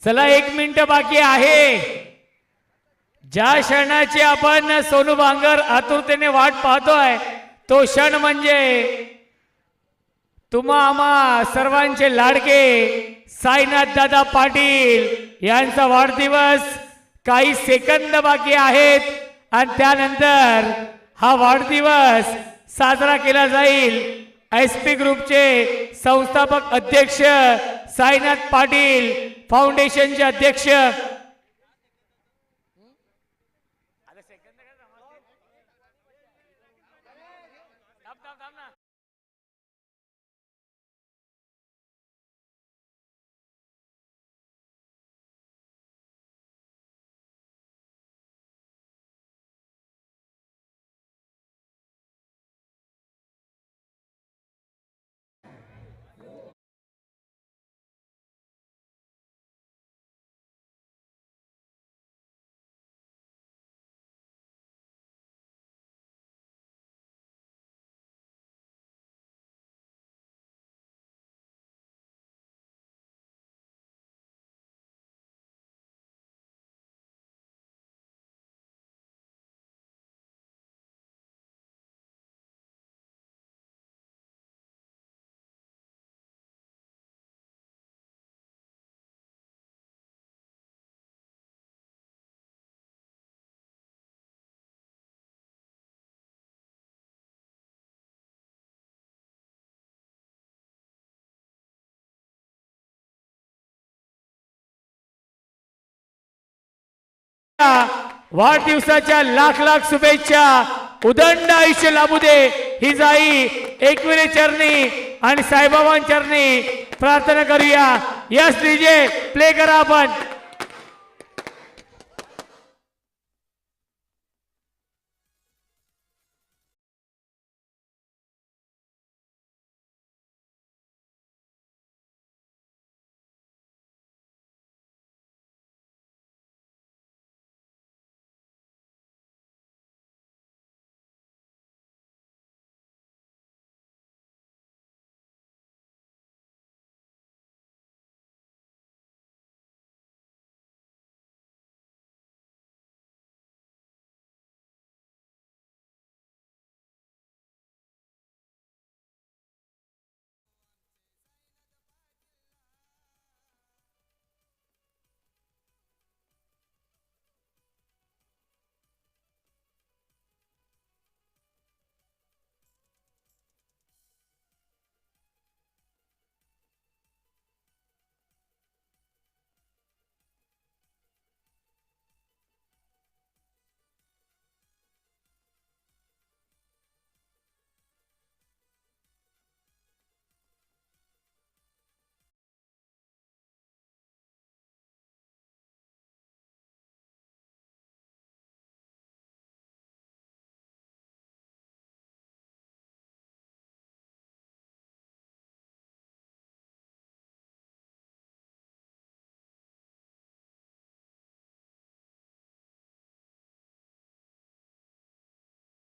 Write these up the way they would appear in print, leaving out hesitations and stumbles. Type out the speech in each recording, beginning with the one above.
चला 1 मिनिट बाकी आहे। ज्या क्षणाची आपण सोनू बांगर आतुरतेने वाट पाहतोय तो क्षण म्हणजे तुम्हा आम्हा सर्वांचे लाडके साईनाथ दादा पाटील यांचा वाढदिवस काही सेकंद बाकी आहेत आणि त्यानंतर हा वाढदिवस साजरा केला जाईल। एसपी ग्रुपचे संस्थापक अध्यक्ष साईनाथ पाटील फाउंडेशनचे अध्यक्ष वाढदिवसाच्या लाख लाख शुभेच्छा। उदंड आयुष्य लाभू दे ही जाई एकविरे चरणी आणि साईबाबां चरणी प्रार्थना करूया। यस डीजे प्ले करा आपण।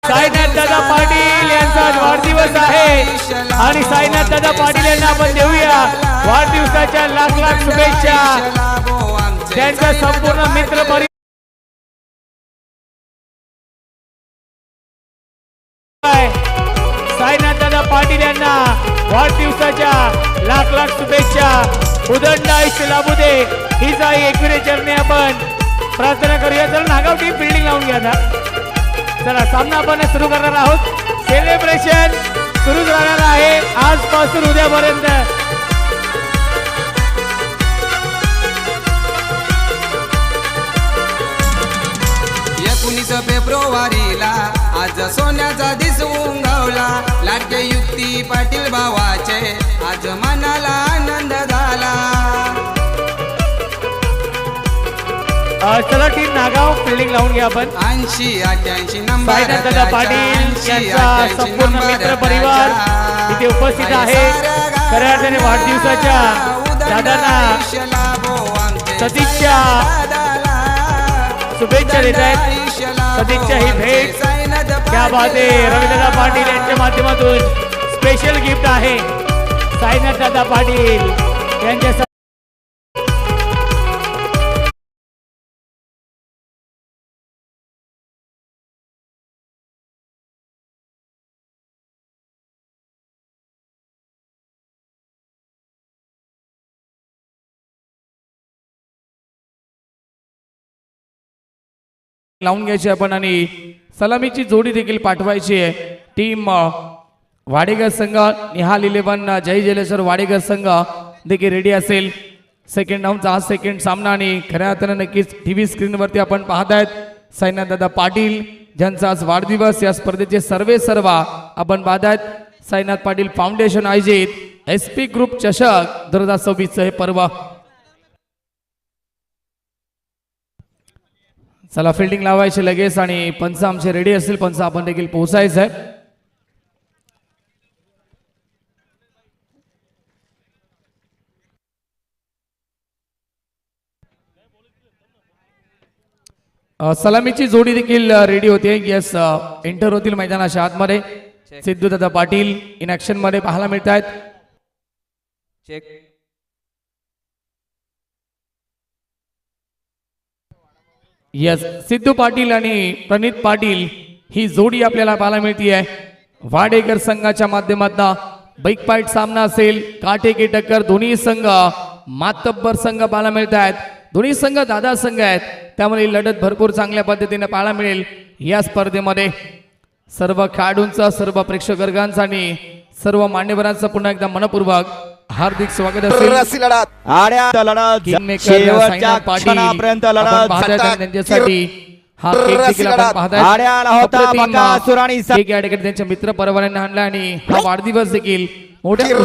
साईनाथ दादा पाटील यांचा वाढदिवस आहे आणि साईनाथ दादा पाटील यांना आपण देऊया वाढदिवसाच्या लाख लाख शुभेच्छा। त्यांचा संपूर्ण मित्र परिवार साईनाथ दादा पाटील यांना वाढदिवसाच्या लाख लाख शुभेच्छा। उदंड आयुष्य लाभू दे ही जाई एकविरे चरणी आपण प्रार्थना करूया। चला नागाव टीम बिल्डिंग लावून घ्या ना। चला सामना आपण सुरू करणार आहोत। सेलिब्रेशन सुरू राहणार आहे आजपासून उद्यापर्यंत। 19 फेब्रुवारीला आज सोन्याचा दिस उंगवला। लाडके युक्ती पाटील भावाचे आज मनाला आनंद झाला। चला टीम नागाव फिल्डिंग लावून घ्या आपण। 80-88 नंबर साईनाथ दादा पाटील यांचा संपूर्ण मित्र परिवार इथे उपस्थित आहे। खऱ्या अर्थाने वाढदिवसाच्या दादांना सदिच्छा शुभेच्छा देत आहेत। सदिच्छा ही भेट क्या बात आहे। रविदादा पाटील यांच्या माध्यमातून स्पेशल गिफ्ट आहे साईनाथ दादा पाटील यांच्या लावून घ्यायची आपण आणि सलामीची जोडी देखील पाठवायची आहे. टीम वाडेकर संघ निहाल 11 जय जलेश्वर वाडेकर संघ देखील रेडी असेल. सेकंड राऊंडचा हा सेकंड सामना आणि खऱ्या अर्थानं नक्कीच टीव्ही स्क्रीनवरती आपण पाहत आहेत साईनाथदादा पाटील ज्यांचा आज वाढदिवस. या स्पर्धेचे सर्व आपण पाहत आहेत. साईनाथ पाटील फाउंडेशन आयोजित SP ग्रुप चषक 2026 हे पर्व. चला फिल्डिंग लावायची लगेच आणि पंच आमचे रेडी असतील. पंच आपण देखील पोहोचायचं आहे. सलामीची जोडी देखील रेडी होते. येस एंटर होतील मैदानाच्या आतमध्ये. सिद्धूदादा पाटील इन ऍक्शन मध्ये पाहायला मिळत आहेत. चेक यस सिद्धू पाटील आणि प्रणित पाटील ही जोडी आपल्याला पाहायला मिळते. वाडेकर संघाच्या माध्यमातून बाईक फाईट सामना असेल. काटे की टक्कर दोन्ही संघ मातब्बर संघ पाहायला मिळत आहेत. दोन्ही संघ दादा संघ आहेत त्यामुळे ही लढत भरपूर चांगल्या पद्धतीने पाहायला मिळेल या स्पर्धेमध्ये. सर्व खेळाडूंचं सर्व प्रेक्षकवर्गांचं आणि सर्व मान्यवरांचं पुन्हा एकदा मनपूर्वक हार्दिक स्वागत असेल. शेवटच्या क्षणापर्यंत लढत त्यांच्यासाठी हा केक देखील आपण पाहताय. होता बकासूर आणि केक या ठिकाणी त्यांच्या मित्र परवान्याने आणला आणि हा वाढदिवस देखील मोठ्या